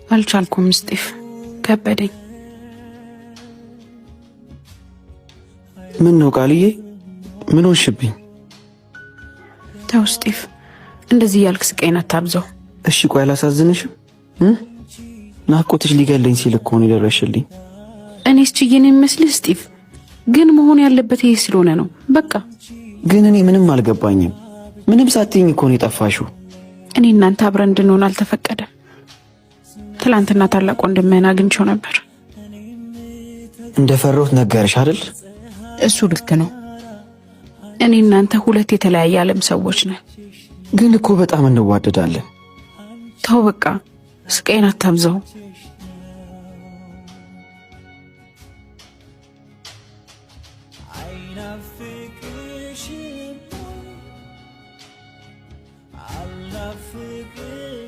አልቻልኩም ስጢፍ፣ ከበደኝ። ምን ነው ቃልዬ? ምን ሆንሽብኝ? ተው ስጢፍ፣ እንደዚህ ያልክ ስቃይን አታብዛው። እሺ ቆይ አላሳዝንሽም? ናፍቆትሽ ሊገለኝ ሲል እኮ ነው የደረሽልኝ። እኔስ ችዬን የሚመስልህ ስጢፍ? ግን መሆን ያለበት ይሄ ስለሆነ ነው በቃ። ግን እኔ ምንም አልገባኝም። ምንም ሳትይኝ እኮ ነው የጠፋሽው። እኔ እናንተ አብረን እንድንሆን አልተፈቀደም። ትላንትና ታላቅ ወንድምህን አግኝቼው ነበር። እንደፈራሁት ነገርሽ አይደል? እሱ ልክ ነው። እኔ እናንተ ሁለት የተለያየ ዓለም ሰዎች ነን። ግን እኮ በጣም እንዋደዳለን። ተው በቃ ስቃይን አታብዛው። I love